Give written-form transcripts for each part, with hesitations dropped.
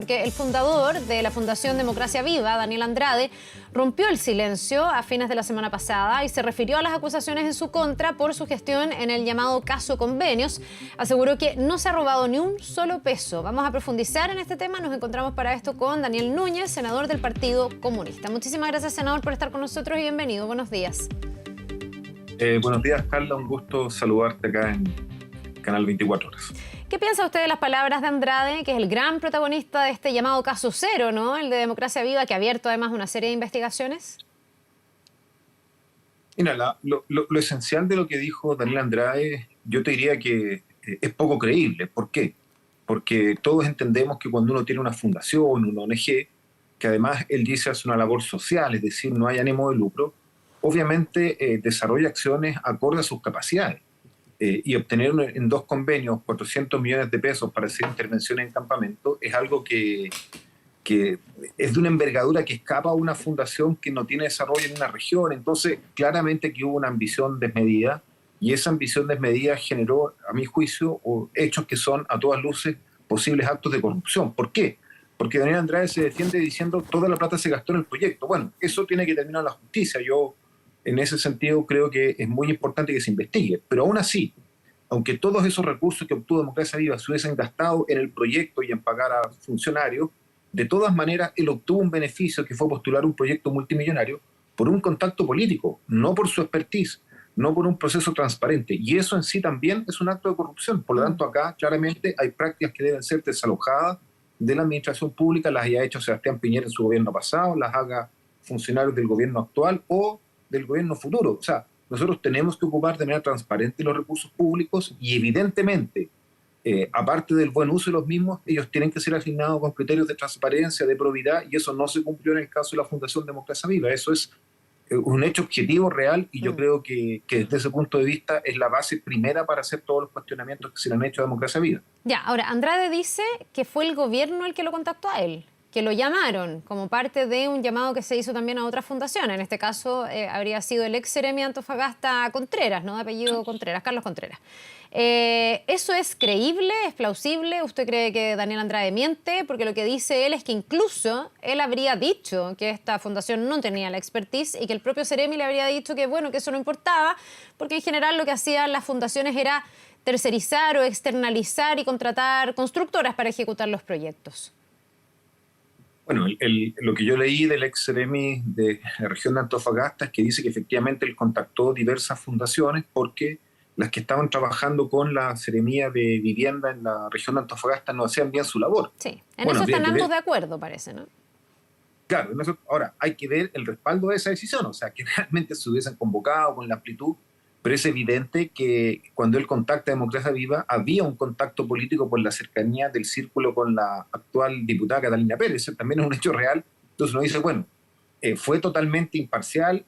porque el fundador de la Fundación Democracia Viva, Daniel Andrade, rompió el silencio a fines de la semana pasada y se refirió a las acusaciones en su contra por su gestión en el llamado caso Convenios. Aseguró que no se ha robado ni un solo peso. Vamos a profundizar en este tema. Nos encontramos para esto con Daniel Núñez, senador del Partido Comunista. Muchísimas gracias, senador, por estar con nosotros y bienvenido. Buenos días. Buenos días, Carla. Un gusto saludarte acá en Canal 24 Horas. ¿Qué piensa usted de las palabras de Andrade, que es el gran protagonista de este llamado caso cero, ¿no? El de Democracia Viva, que ha abierto además una serie de investigaciones? Mira, lo esencial de lo que dijo Daniel Andrade, yo te diría que es poco creíble. ¿Por qué? Porque todos entendemos que cuando uno tiene una fundación, una ONG, que además él dice hace una labor social, es decir, no hay ánimo de lucro, obviamente desarrolla acciones acorde a sus capacidades. Y obtener en 2 convenios 400 millones de pesos para hacer intervenciones en campamento es algo que es de una envergadura que escapa a una fundación que no tiene desarrollo en una región. Entonces, claramente que hubo una ambición desmedida, y esa ambición desmedida generó, a mi juicio, hechos que son a todas luces posibles actos de corrupción. ¿Por qué? Porque Daniel Andrade se defiende diciendo toda la plata se gastó en el proyecto. Bueno, eso tiene que terminar la justicia. Yo, en ese sentido, creo que es muy importante que se investigue. Pero aún así, aunque todos esos recursos que obtuvo Democracia Viva se hubiesen gastado en el proyecto y en pagar a funcionarios, de todas maneras, él obtuvo un beneficio que fue postular un proyecto multimillonario por un contacto político, no por su expertise, no por un proceso transparente. Y eso en sí también es un acto de corrupción. Por lo tanto, acá claramente hay prácticas que deben ser desalojadas de la administración pública, las haya hecho Sebastián Piñera en su gobierno pasado, las haga funcionarios del gobierno actual o del gobierno futuro. O sea, nosotros tenemos que ocupar de manera transparente los recursos públicos y evidentemente, aparte del buen uso de los mismos, ellos tienen que ser asignados con criterios de transparencia, de probidad, y eso no se cumplió en el caso de la Fundación Democracia Viva. Eso es un hecho objetivo, real, y yo creo que desde ese punto de vista es la base primera para hacer todos los cuestionamientos que se le han hecho a Democracia Viva. Ya, ahora, Andrade dice que fue el gobierno el que lo contactó a él, que lo llamaron como parte de un llamado que se hizo también a otra fundación. En este caso habría sido el ex seremi Antofagasta Contreras, ¿no? De apellido Contreras, Carlos Contreras. ¿Eso es creíble? ¿Es plausible? ¿Usted cree que Daniel Andrade miente? Porque lo que dice él es que incluso él habría dicho que esta fundación no tenía la expertise y que el propio seremi le habría dicho que, bueno, que eso no importaba, porque en general lo que hacían las fundaciones era tercerizar o externalizar y contratar constructoras para ejecutar los proyectos. Bueno, lo que yo leí del ex seremi de la región de Antofagasta es que dice que efectivamente él contactó diversas fundaciones porque las que estaban trabajando con la seremía de vivienda en la región de Antofagasta no hacían bien su labor. Sí, en eso están ambos de acuerdo, parece, ¿no? Claro, ahora hay que ver el respaldo de esa decisión, o sea, que realmente se hubiesen convocado con la amplitud, pero es evidente que cuando él contacta a Democracia Viva había un contacto político por la cercanía del círculo con la actual diputada Catalina Pérez. Eso también es un hecho real. Entonces uno dice, bueno, ¿fue totalmente imparcial,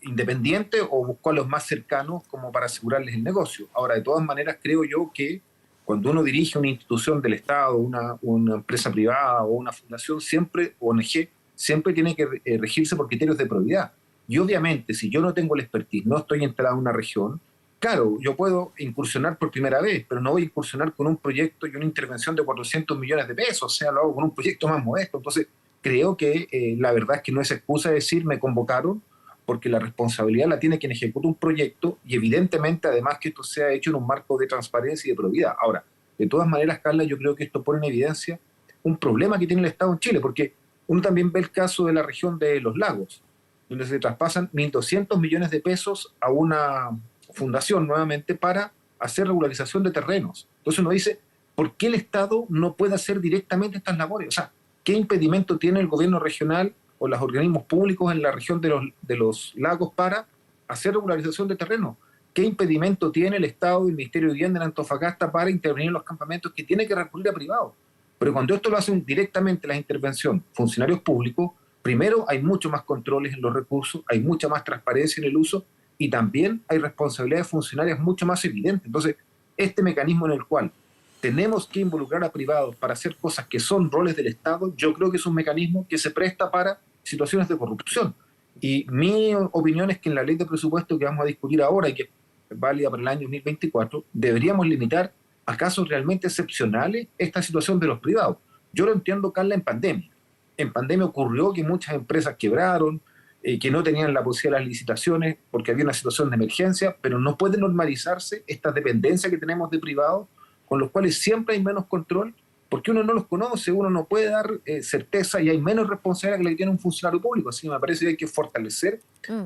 independiente o buscó a los más cercanos como para asegurarles el negocio? Ahora, de todas maneras, creo yo que cuando uno dirige una institución del Estado, una empresa privada o una fundación, siempre, ONG, siempre tiene que regirse por criterios de probidad. Y obviamente, si yo no tengo el expertise, no estoy instalado en una región, claro, yo puedo incursionar por primera vez, pero no voy a incursionar con un proyecto y una intervención de 400 millones de pesos, o sea, lo hago con un proyecto más modesto. Entonces, creo que la verdad es que no es excusa decir me convocaron, porque la responsabilidad la tiene quien ejecuta un proyecto y evidentemente además que esto sea hecho en un marco de transparencia y de probidad. Ahora, de todas maneras, Carla, yo creo que esto pone en evidencia un problema que tiene el Estado en Chile, porque uno también ve el caso de la región de Los Lagos, donde se traspasan 1.200 millones de pesos a una fundación nuevamente para hacer regularización de terrenos. Entonces uno dice, ¿por qué el Estado no puede hacer directamente estas labores? O sea, ¿qué impedimento tiene el gobierno regional o los organismos públicos en la región de los lagos para hacer regularización de terreno? ¿Qué impedimento tiene el Estado y el Ministerio de Vivienda en Antofagasta para intervenir en los campamentos que tiene que recurrir a privados? Pero cuando esto lo hacen directamente las intervenciones funcionarios públicos, primero hay mucho más controles en los recursos, hay mucha más transparencia en el uso y también hay responsabilidades funcionarias mucho más evidentes. Entonces, este mecanismo en el cual tenemos que involucrar a privados para hacer cosas que son roles del Estado, yo creo que es un mecanismo que se presta para situaciones de corrupción. Y mi opinión es que en la ley de presupuesto que vamos a discutir ahora y que es válida para el año 2024, deberíamos limitar a casos realmente excepcionales esta situación de los privados. Yo lo entiendo, Carla, en pandemia. En pandemia ocurrió que muchas empresas quebraron, que no tenían la posibilidad de las licitaciones porque había una situación de emergencia, pero no puede normalizarse esta dependencia que tenemos de privados, con los cuales siempre hay menos control, porque uno no los conoce, uno no puede dar certeza y hay menos responsabilidad que la que tiene un funcionario público. Así que me parece que hay que fortalecer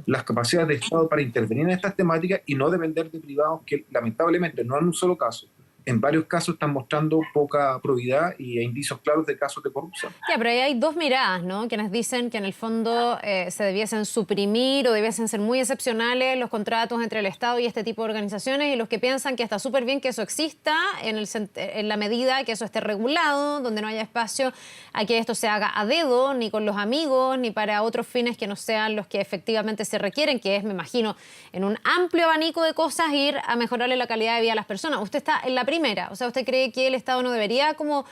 las capacidades del Estado para intervenir en estas temáticas y no depender de privados que lamentablemente, no en un solo caso, en varios casos están mostrando poca probidad y indicios claros de casos de corrupción. Ya, pero ahí hay dos miradas, ¿no? Quienes dicen que en el fondo se debiesen suprimir o debiesen ser muy excepcionales los contratos entre el Estado y este tipo de organizaciones, y los que piensan que está súper bien que eso exista en la medida que eso esté regulado, donde no haya espacio a que esto se haga a dedo, ni con los amigos, ni para otros fines que no sean los que efectivamente se requieren, que es, me imagino, en un amplio abanico de cosas ir a mejorarle la calidad de vida a las personas. Usted está en la primera, o sea, ¿usted cree que el Estado no debería como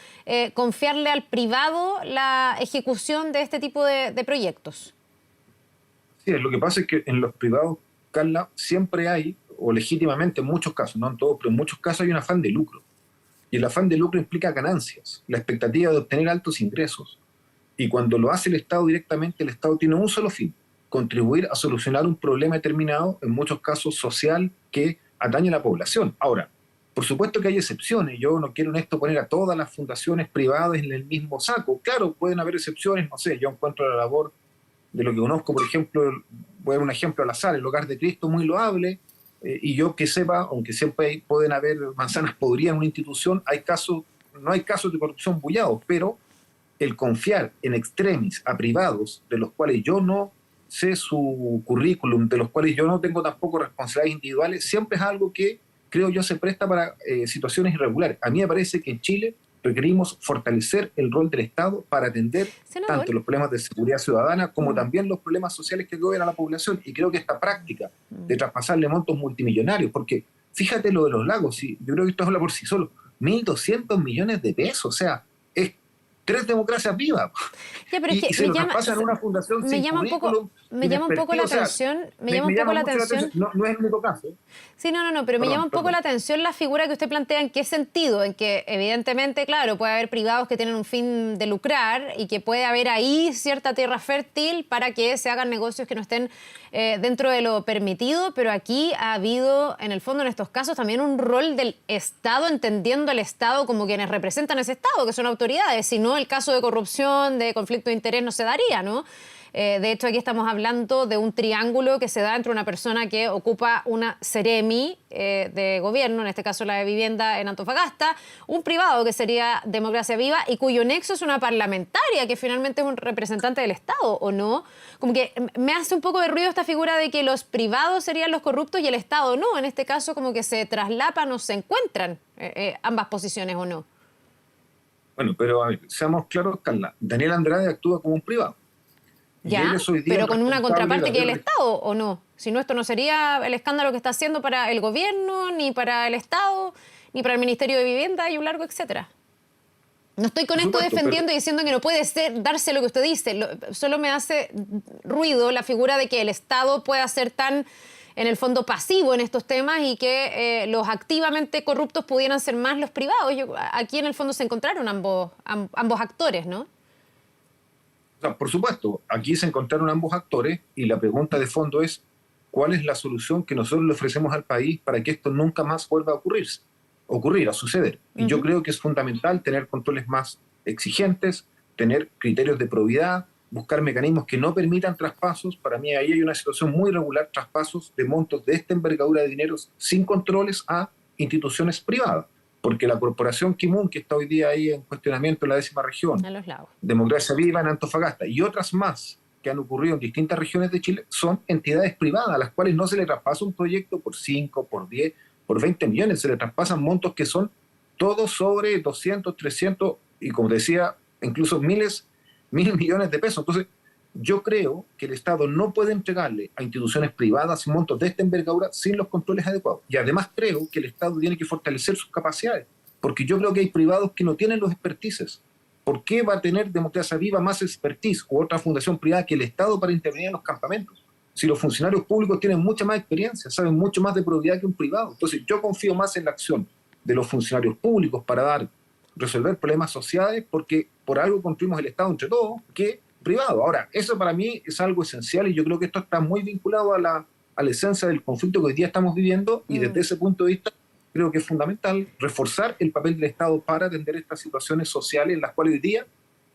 confiarle al privado la ejecución de este tipo de proyectos? Sí, lo que pasa es que en los privados, Carla, siempre hay, o legítimamente en muchos casos, no en todos, pero en muchos casos hay un afán de lucro. Y el afán de lucro implica ganancias, la expectativa de obtener altos ingresos. Y cuando lo hace el Estado directamente, el Estado tiene un solo fin: contribuir a solucionar un problema determinado, en muchos casos social, que atañe a la población. Ahora, por supuesto que hay excepciones. Yo no quiero en esto poner a todas las fundaciones privadas en el mismo saco. Claro, pueden haber excepciones, no sé, yo encuentro la labor de lo que conozco, por ejemplo, voy a dar un ejemplo al azar, el Hogar de Cristo, muy loable, y yo que sepa, aunque siempre pueden haber manzanas podridas en una institución, no hay casos de corrupción bullados, pero el confiar en extremis a privados de los cuales yo no sé su currículum, de los cuales yo no tengo tampoco responsabilidades individuales, siempre es algo que creo yo se presta para situaciones irregulares. A mí me parece que en Chile requerimos fortalecer el rol del Estado para atender tanto los problemas de seguridad ciudadana como también los problemas sociales que gobiernan a la población. Y creo que esta práctica de traspasarle montos multimillonarios, porque fíjate lo de los lagos, sí, yo creo que esto habla por sí solo, 1.200 millones de pesos, o sea, es 3 democracias vivas. Ya, pero es que y se lo traspasan a una fundación sin currículum. Me llama un poco la atención. No es el único caso. Sí, no, pero me llama un poco la atención la figura que usted plantea. ¿En qué sentido? En que evidentemente, claro, puede haber privados que tienen un fin de lucrar y que puede haber ahí cierta tierra fértil para que se hagan negocios que no estén dentro de lo permitido, pero aquí ha habido, en el fondo, en estos casos, también un rol del Estado, entendiendo al Estado como quienes representan ese Estado, que son autoridades. Si no, el caso de corrupción, de conflicto de interés no se daría, ¿no? De hecho, aquí estamos hablando de un triángulo que se da entre una persona que ocupa una Seremi de gobierno, en este caso la de vivienda en Antofagasta, un privado que sería Democracia Viva y cuyo nexo es una parlamentaria que finalmente es un representante del Estado, ¿o no? Como que me hace un poco de ruido esta figura de que los privados serían los corruptos y el Estado no. En este caso como que se traslapan o se encuentran ambas posiciones, ¿o no? Bueno, pero a ver, seamos claros, Carla, Daniel Andrade actúa como un privado. Ya, pero con una contraparte que es el Estado, ¿o no? Si no, esto no sería el escándalo que está haciendo para el gobierno, ni para el Estado, ni para el Ministerio de Vivienda y un largo etcétera. No estoy con esto defendiendo y diciendo que no puede darse lo que usted dice. Solo me hace ruido la figura de que el Estado pueda ser tan, en el fondo, pasivo en estos temas y que los activamente corruptos pudieran ser más los privados. Aquí, en el fondo, se encontraron ambos actores, ¿no? O sea, por supuesto, aquí se encontraron ambos actores y la pregunta de fondo es ¿cuál es la solución que nosotros le ofrecemos al país para que esto nunca más vuelva a suceder? Y yo creo que es fundamental tener controles más exigentes, tener criterios de probidad, buscar mecanismos que no permitan traspasos. Para mí ahí hay una situación muy irregular, traspasos de montos de esta envergadura de dineros sin controles a instituciones privadas. Porque la corporación Kimun, que está hoy día ahí en cuestionamiento en la 10ª región, a los lagos, Democracia Viva en Antofagasta y otras más que han ocurrido en distintas regiones de Chile, son entidades privadas a las cuales no se le traspasa un proyecto por 5, por 10, por 20 millones, se le traspasan montos que son todos sobre 200, 300 y, como decía, incluso mil millones de pesos. Entonces, yo creo que el Estado no puede entregarle a instituciones privadas montos de esta envergadura sin los controles adecuados. Y además creo que el Estado tiene que fortalecer sus capacidades, porque yo creo que hay privados que no tienen los expertices. ¿Por qué va a tener Democracia Viva más expertise u otra fundación privada que el Estado para intervenir en los campamentos? Si los funcionarios públicos tienen mucha más experiencia, saben mucho más de probidad que un privado. Entonces yo confío más en la acción de los funcionarios públicos para dar resolver problemas sociales porque por algo construimos el Estado entre todos que privado. Ahora, eso para mí es algo esencial y yo creo que esto está muy vinculado a la esencia del conflicto que hoy día estamos viviendo y desde ese punto de vista creo que es fundamental reforzar el papel del Estado para atender estas situaciones sociales en las cuales hoy día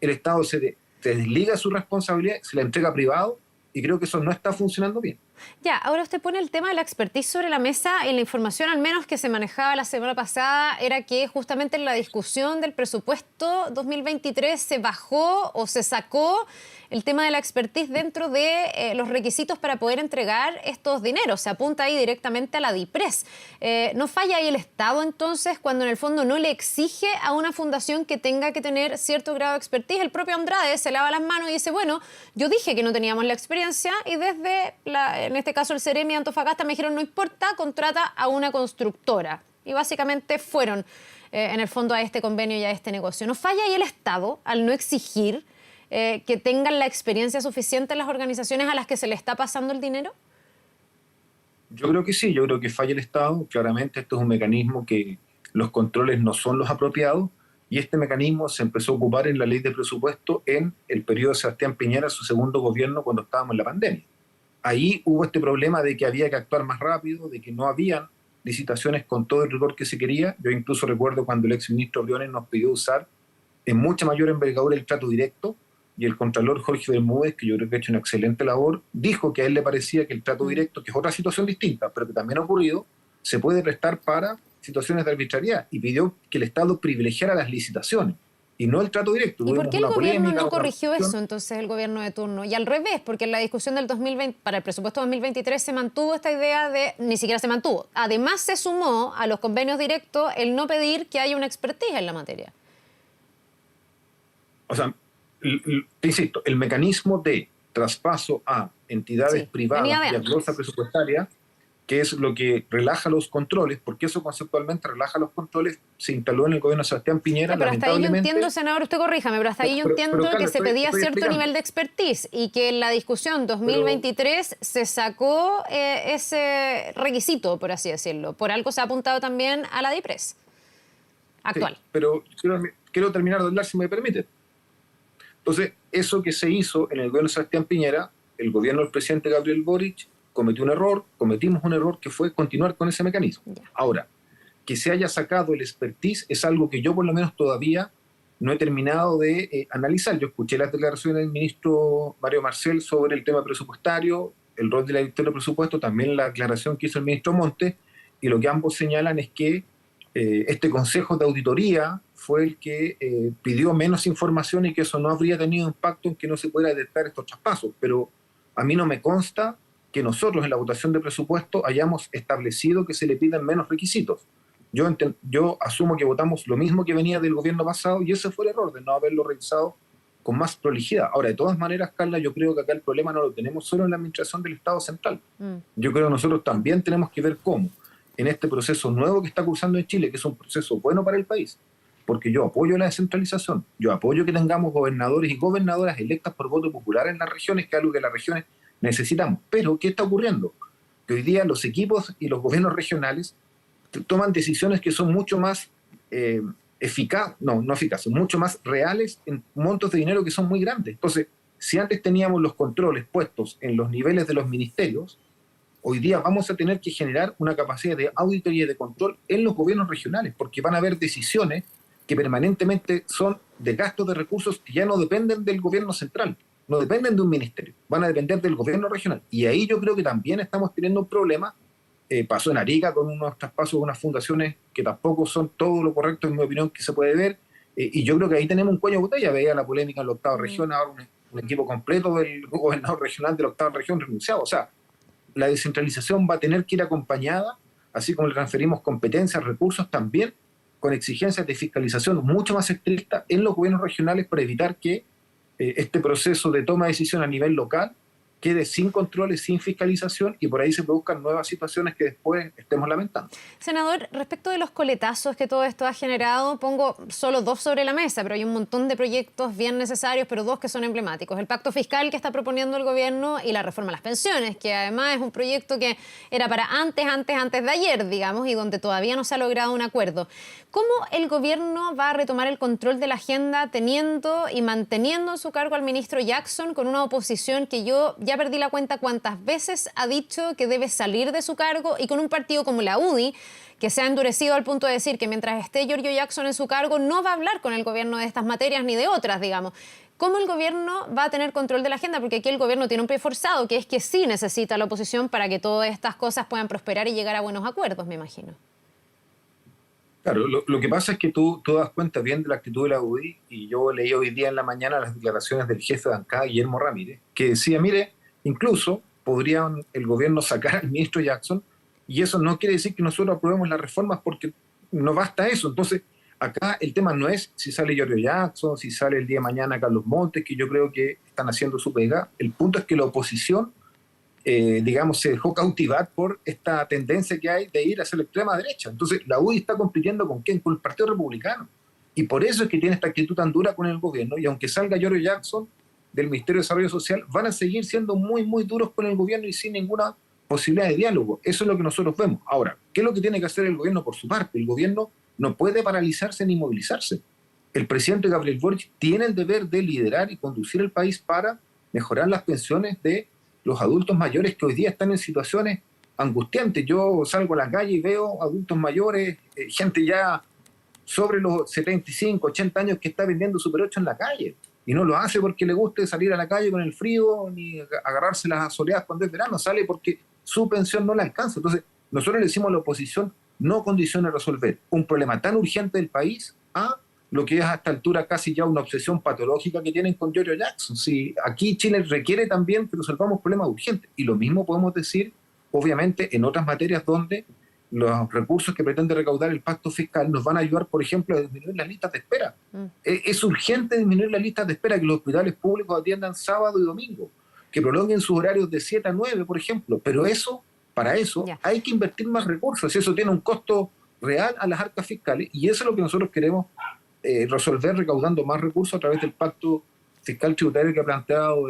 el Estado se desliga de su responsabilidad, se la entrega a privado y creo que eso no está funcionando bien. Ya, ahora usted pone el tema de la expertise sobre la mesa y la información al menos que se manejaba la semana pasada era que justamente en la discusión del presupuesto 2023 se bajó o se sacó el tema de la expertise dentro de los requisitos para poder entregar estos dineros. Se apunta ahí directamente a la DIPRES. ¿No falla ahí el Estado entonces cuando en el fondo no le exige a una fundación que tenga que tener cierto grado de expertise? El propio Andrade se lava las manos y dice, bueno, yo dije que no teníamos la experiencia y desde en este caso el Ceremi de Antofagasta me dijeron no importa, contrata a una constructora. Y básicamente fueron en el fondo a este convenio y a este negocio. ¿No falla ahí el Estado al no exigir que tengan la experiencia suficiente en las organizaciones a las que se le está pasando el dinero? Yo creo que sí, yo creo que falla el Estado. Claramente esto es un mecanismo que los controles no son los apropiados y este mecanismo se empezó a ocupar en la ley de presupuesto en el periodo de Sebastián Piñera, su segundo gobierno, cuando estábamos en la pandemia. Ahí hubo este problema de que había que actuar más rápido, de que no habían licitaciones con todo el rigor que se quería. Yo incluso recuerdo cuando el exministro Briones nos pidió usar en mucha mayor envergadura el trato directo y el contralor Jorge Bermúdez, que yo creo que ha hecho una excelente labor, dijo que a él le parecía que el trato directo, que es otra situación distinta, pero que también ha ocurrido, se puede prestar para situaciones de arbitrariedad y pidió que el Estado privilegiara las licitaciones y no el trato directo. ¿Y por qué el gobierno no corrigió eso entonces, el gobierno de turno? Y al revés, porque en la discusión del 2020, para el presupuesto 2023 se mantuvo esta idea de, ni siquiera se mantuvo, además se sumó a los convenios directos el no pedir que haya una expertise en la materia. O sea, te insisto, el mecanismo de traspaso a entidades privadas y a glosa presupuestaria, que es lo que relaja los controles, porque eso conceptualmente relaja los controles, se instaló en el gobierno de Sebastián Piñera. Sí, pero hasta ahí yo entiendo, senador, usted corríjame, pero hasta ahí yo entiendo claro, que se pedía cierto nivel de expertise y que en la discusión 2023 se sacó ese requisito, por así decirlo. Por algo se ha apuntado también a la DIPRES actual. Sí, pero quiero terminar de hablar, si me permite. Entonces, eso que se hizo en el gobierno de Sebastián Piñera, el gobierno del presidente Gabriel Boric cometimos un error que fue continuar con ese mecanismo. Ya. Ahora, que se haya sacado el expertise es algo que yo por lo menos todavía no he terminado de analizar. Yo escuché las declaraciones del ministro Mario Marcel sobre el tema presupuestario, el rol de la directora de presupuesto, también la declaración que hizo el ministro Montes, y lo que ambos señalan es que este Consejo de Auditoría fue el que pidió menos información y que eso no habría tenido impacto en que no se pudiera detectar estos traspasos. Pero a mí no me consta que nosotros en la votación de presupuesto hayamos establecido que se le pidan menos requisitos. Yo asumo que votamos lo mismo que venía del gobierno pasado y ese fue el error de no haberlo revisado con más prolijidad. Ahora, de todas maneras, Carla, yo creo que acá el problema no lo tenemos solo en la administración del Estado central. Yo creo que nosotros también tenemos que ver cómo en este proceso nuevo que está cursando en Chile, que es un proceso bueno para el país, porque yo apoyo la descentralización, yo apoyo que tengamos gobernadores y gobernadoras electas por voto popular en las regiones, que es algo que las regiones necesitamos. Pero, ¿qué está ocurriendo? Que hoy día los equipos y los gobiernos regionales toman decisiones que son mucho más eficaces, mucho más reales en montos de dinero que son muy grandes. Entonces, si antes teníamos los controles puestos en los niveles de los ministerios, hoy día vamos a tener que generar una capacidad de auditoría y de control en los gobiernos regionales, porque van a haber decisiones que permanentemente son de gastos de recursos que ya no dependen del gobierno central, no dependen de un ministerio, van a depender del gobierno regional. Y ahí yo creo que también estamos teniendo un problema. Pasó en Arica con unos traspasos de unas fundaciones que tampoco son todo lo correcto, en mi opinión, que se puede ver. Y yo creo que ahí tenemos un cuello de botella. Veía la polémica en la octava región, ahora un equipo completo del gobernador regional de la octava región renunciado. O sea, la descentralización va a tener que ir acompañada, así como le transferimos competencias, recursos, también con exigencias de fiscalización mucho más estrictas en los gobiernos regionales para evitar que este proceso de toma de decisión a nivel local quede sin controles, sin fiscalización, y por ahí se produzcan nuevas situaciones que después estemos lamentando. Senador, respecto de los coletazos que todo esto ha generado, pongo solo 2 sobre la mesa, pero hay un montón de proyectos bien necesarios, pero 2 que son emblemáticos. El pacto fiscal que está proponiendo el gobierno y la reforma a las pensiones, que además es un proyecto que era para antes de ayer, digamos, y donde todavía no se ha logrado un acuerdo. ¿Cómo el gobierno va a retomar el control de la agenda teniendo y manteniendo en su cargo al ministro Jackson con una oposición que yo ya perdí la cuenta cuántas veces ha dicho que debe salir de su cargo, y con un partido como la UDI que se ha endurecido al punto de decir que mientras esté Giorgio Jackson en su cargo no va a hablar con el gobierno de estas materias ni de otras, digamos? ¿Cómo el gobierno va a tener control de la agenda? Porque aquí el gobierno tiene un pie forzado, que es que sí necesita la oposición para que todas estas cosas puedan prosperar y llegar a buenos acuerdos, me imagino. Claro, lo que pasa es que tú das cuenta bien de la actitud de la UDI, y yo leí hoy día en la mañana las declaraciones del jefe de bancada, Guillermo Ramírez, que decía, mire, incluso podrían el gobierno sacar al ministro Jackson, y eso no quiere decir que nosotros aprobemos las reformas, porque no basta eso. Entonces, acá el tema no es si sale Giorgio Jackson, si sale el día de mañana Carlos Montes, que yo creo que están haciendo su pega. El punto es que la oposición, digamos, se dejó cautivar por esta tendencia que hay de ir hacia la extrema derecha. Entonces, la UDI está compitiendo ¿con quién? Con el Partido Republicano. Y por eso es que tiene esta actitud tan dura con el gobierno, y aunque salga Giorgio Jackson del Ministerio de Desarrollo Social, van a seguir siendo muy, muy duros con el gobierno y sin ninguna posibilidad de diálogo. Eso es lo que nosotros vemos. Ahora, ¿qué es lo que tiene que hacer el gobierno por su parte? El gobierno no puede paralizarse ni movilizarse. El presidente Gabriel Boric tiene el deber de liderar y conducir el país para mejorar las pensiones de los adultos mayores que hoy día están en situaciones angustiantes. Yo salgo a la calle y veo adultos mayores, gente ya sobre los 75, 80 años que está vendiendo Super 8 en la calle. Y no lo hace porque le guste salir a la calle con el frío, ni agarrarse las soleadas cuando es verano. Sale porque su pensión no le alcanza. Entonces, nosotros le decimos a la oposición, no condiciona resolver un problema tan urgente del país a lo que es a esta altura casi ya una obsesión patológica que tienen con Giorgio Jackson. Sí, aquí Chile requiere también que resolvamos problemas urgentes. Y lo mismo podemos decir, obviamente, en otras materias donde los recursos que pretende recaudar el pacto fiscal nos van a ayudar, por ejemplo, a disminuir las listas de espera. Es urgente disminuir las listas de espera, que los hospitales públicos atiendan sábado y domingo, que prolonguen sus horarios de 7 a 9, por ejemplo. Pero eso, para eso, hay que invertir más recursos, y eso tiene un costo real a las arcas fiscales, y eso es lo que nosotros queremos resolver recaudando más recursos a través del pacto fiscal tributario que ha planteado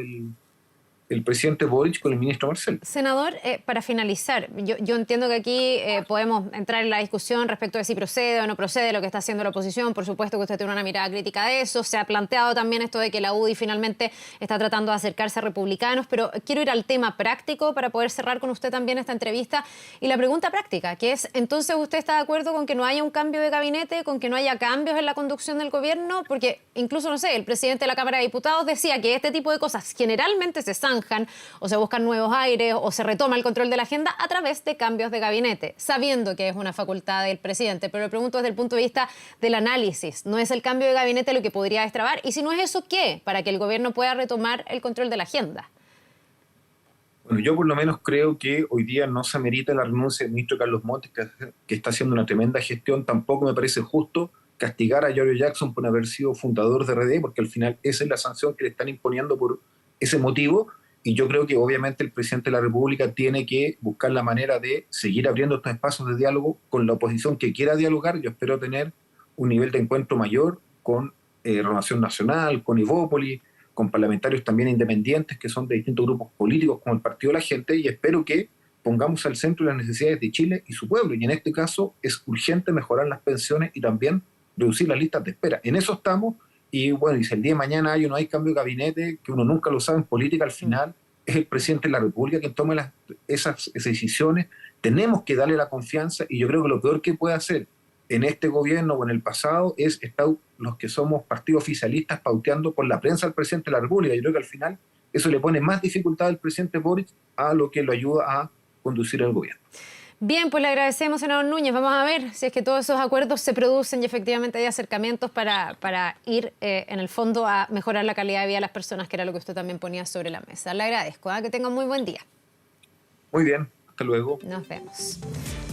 el presidente Boric con el ministro Marcel. Senador, para finalizar, yo entiendo que aquí podemos entrar en la discusión respecto de si procede o no procede lo que está haciendo la oposición. Por supuesto que usted tiene una mirada crítica de eso. Se ha planteado también esto de que la UDI finalmente está tratando de acercarse a republicanos, pero quiero ir al tema práctico para poder cerrar con usted también esta entrevista. Y la pregunta práctica, que es, entonces, ¿usted está de acuerdo con que no haya un cambio de gabinete, con que no haya cambios en la conducción del gobierno? Porque incluso, no sé, el presidente de la Cámara de Diputados decía que este tipo de cosas generalmente se zanjan o se buscan nuevos aires o se retoma el control de la agenda a través de cambios de gabinete, sabiendo que es una facultad del presidente. Pero le pregunto desde el punto de vista del análisis, ¿no es el cambio de gabinete lo que podría destrabar? Y si no es eso, ¿qué? Para que el gobierno pueda retomar el control de la agenda. Bueno, yo por lo menos creo que hoy día no se amerita la renuncia del ministro Carlos Montes, que está haciendo una tremenda gestión. Tampoco me parece justo castigar a Giorgio Jackson por haber sido fundador de RD, porque al final esa es la sanción que le están imponiendo por ese motivo. Y yo creo que obviamente el presidente de la República tiene que buscar la manera de seguir abriendo estos espacios de diálogo con la oposición que quiera dialogar. Yo espero tener un nivel de encuentro mayor con Renovación Nacional, con Ivópolis, con parlamentarios también independientes que son de distintos grupos políticos como el Partido de la Gente, y espero que pongamos al centro las necesidades de Chile y su pueblo. Y en este caso es urgente mejorar las pensiones y también reducir las listas de espera. En eso estamos. Y bueno, y si el día de mañana hay o no hay cambio de gabinete, que uno nunca lo sabe en política, al final es el presidente de la República quien toma esas decisiones. Tenemos que darle la confianza, y yo creo que lo peor que puede hacer en este gobierno o en el pasado es estar los que somos partidos oficialistas pauteando por la prensa al presidente de la República. Yo creo que al final eso le pone más dificultad al presidente Boric a lo que lo ayuda a conducir el gobierno. Bien, pues le agradecemos, senador Núñez. Vamos a ver si es que todos esos acuerdos se producen y efectivamente hay acercamientos para ir, en el fondo, a mejorar la calidad de vida de las personas, que era lo que usted también ponía sobre la mesa. Le agradezco. Que tenga un muy buen día. Muy bien, hasta luego. Nos vemos.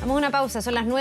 Vamos a una pausa, son las 9.